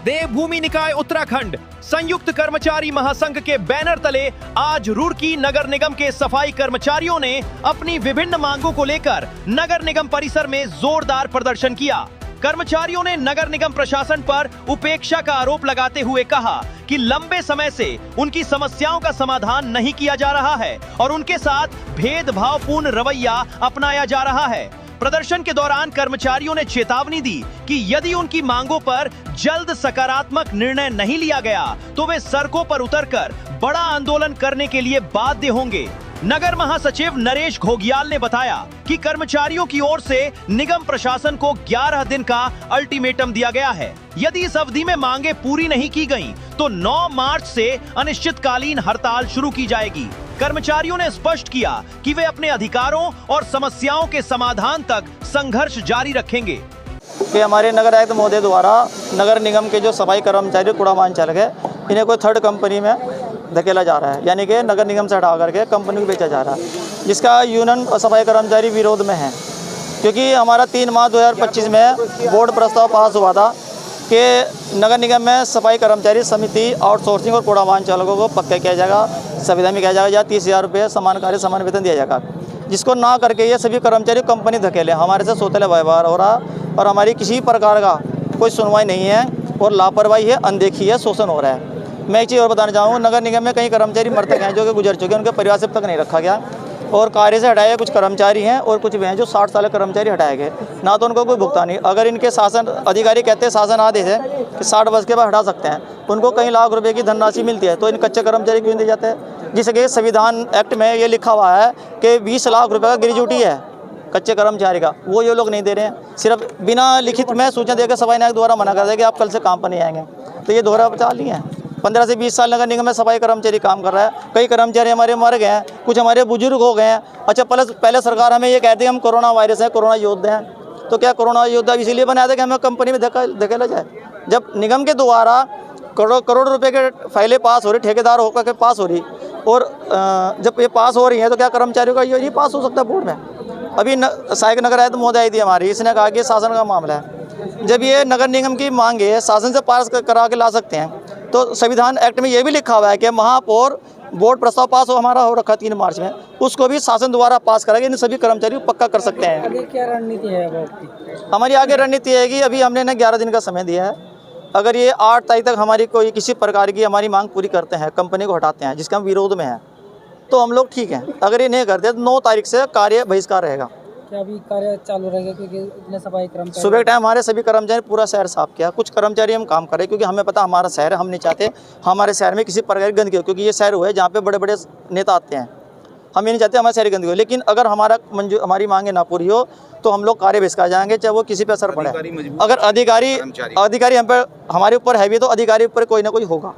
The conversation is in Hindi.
देवभूमि निकाय उत्तराखंड संयुक्त कर्मचारी महासंघ के बैनर तले आज रुड़की नगर निगम के सफाई कर्मचारियों ने अपनी विभिन्न मांगों को लेकर नगर निगम परिसर में जोरदार प्रदर्शन किया। कर्मचारियों ने नगर निगम प्रशासन पर उपेक्षा का आरोप लगाते हुए कहा कि लंबे समय से उनकी समस्याओं का समाधान नहीं किया जा रहा है और उनके साथ भेदभावपूर्ण रवैया अपनाया जा रहा है। प्रदर्शन के दौरान कर्मचारियों ने चेतावनी दी कि यदि उनकी मांगों पर जल्द सकारात्मक निर्णय नहीं लिया गया तो वे सड़कों पर उतरकर बड़ा आंदोलन करने के लिए बाध्य होंगे। नगर महासचिव नरेश घोगियाल ने बताया कि कर्मचारियों की ओर से निगम प्रशासन को 11 दिन का अल्टीमेटम दिया गया है। यदि इस अवधि में मांगे पूरी नहीं की गईं, तो 9 मार्च से अनिश्चितकालीन हड़ताल शुरू की जाएगी। कर्मचारियों ने स्पष्ट किया कि वे अपने अधिकारों और समस्याओं के समाधान तक संघर्ष जारी रखेंगे। कि हमारे नगर आयुक्त महोदय द्वारा नगर निगम के जो सफाई कर्मचारी कूड़ा वाहन चालक है, इन्हें कोई थर्ड कंपनी में धकेला जा रहा है, यानी कि नगर निगम से हटा करके कंपनी को बेचा जा रहा है, जिसका यूनियन और सफाई कर्मचारी विरोध में है। क्योंकि हमारा 3 मार्च 2025 में बोर्ड प्रस्ताव पास हुआ था कि नगर निगम में सफाई कर्मचारी समिति आउटसोर्सिंग और कूड़ा वाहन चालकों को पक्का किया जाएगा, संविदा में किया जाएगा या 30,000 रुपये समान कार्य समान वेतन दिया जाएगा, जिसको ना करके ये सभी कर्मचारी कंपनी धकेले। हमारे से सौतेला व्यवहार हो रहा और हमारी किसी प्रकार का कोई सुनवाई नहीं है और लापरवाही है, अनदेखी है, शोषण हो रहा है। मैं एक चीज़ और बताना चाहूँगा, नगर निगम में कई कर्मचारी मृतक हैं जो कि गुजर चुके हैं, उनके परिवार से अब तक नहीं रखा गया और कार्य से हटाए कुछ कर्मचारी हैं और कुछ वे हैं जो 60 साल कर्मचारी हटाए गए, ना तो उनको कोई भुगतान नहीं। अगर इनके शासन अधिकारी कहते हैं शासन आदेश है कि 60 वर्ष के बाद हटा सकते हैं, उनको कई लाख रुपए की धनराशि मिलती है, तो इन कच्चे कर्मचारी क्यों दिए जाते हैं? जिसके संविधान एक्ट में ये लिखा हुआ है कि 20 लाख रुपये का ग्रेजुटी है कच्चे कर्मचारी का, वो ये लोग नहीं दे रहे हैं। सिर्फ बिना लिखित में सूचना देकर सफाई नायक द्वारा मना कर दिया कि आप कल से काम पर नहीं आएंगे, तो ये दोहरा चाल नहीं है। 15 से 20 साल नगर निगम में सफाई कर्मचारी काम कर रहा है, कई कर्मचारी हमारे मर गए हैं, कुछ हमारे बुजुर्ग हो गए हैं। अच्छा, पहले सरकार हमें ये कहती है हम कोरोना वायरस हैं, कोरोना योद्धा हैं, तो क्या कोरोना योद्धा इसीलिए बनाया था कि हमें कंपनी में धकेला जाए? जब निगम के द्वारा करोड़ रुपए के फाइलें पास हो रही, ठेकेदार होकर के पास हो रही, और जब ये पास हो रही हैं तो क्या कर्मचारियों का ये पास हो सकता है बोर्ड में? अभी सहायक नगर आयुक्त महोदय आई थी हमारी, इसने कहा कि शासन का मामला है। जब ये नगर निगम की मांग है शासन से पास करा के ला सकते हैं, तो संविधान एक्ट में ये भी लिखा हुआ है कि महापौर बोर्ड प्रस्ताव पास हमारा हो रखा 3 मार्च में, उसको भी शासन द्वारा पास करा के इन सभी कर्मचारियों को पक्का कर सकते हैं। आगे क्या रणनीति है हमारी आगे रणनीति है कि अभी हमने 11 दिन का समय दिया है। अगर ये 8 तारीख तक हमारी कोई किसी प्रकार की हमारी मांग पूरी करते हैं, कंपनी को हटाते हैं जिसका हम विरोध में है, तो हम लोग ठीक हैं। अगर ये नहीं करते तो 9 तारीख से कार्य बहिष्कार रहेगा। क्या अभी कार्य चालू रहेगा? क्योंकि इतने सफाई कर्मचारी सुबह के टाइम हमारे सभी कर्मचारी पूरा शहर साफ किया, कुछ कर्मचारी हम काम कर रहे हैं क्योंकि हमें पता हमारा शहर है, हम नहीं चाहते हमारे शहर में किसी प्रकार की गंदगी हो, क्योंकि ये शहर हुआ है जहाँ पे बड़े बड़े नेता आते हैं। हम ये नहीं चाहते हमारे शहर गंदगी हो, लेकिन अगर हमारी मांगे ना पूरी हो तो हम लोग कार्य बहिष्कार जाएंगे, चाहे वो किसी पे असर पड़े। अगर अधिकारी हम पे हमारे ऊपर हैवी तो अधिकारी ऊपर कोई ना कोई होगा।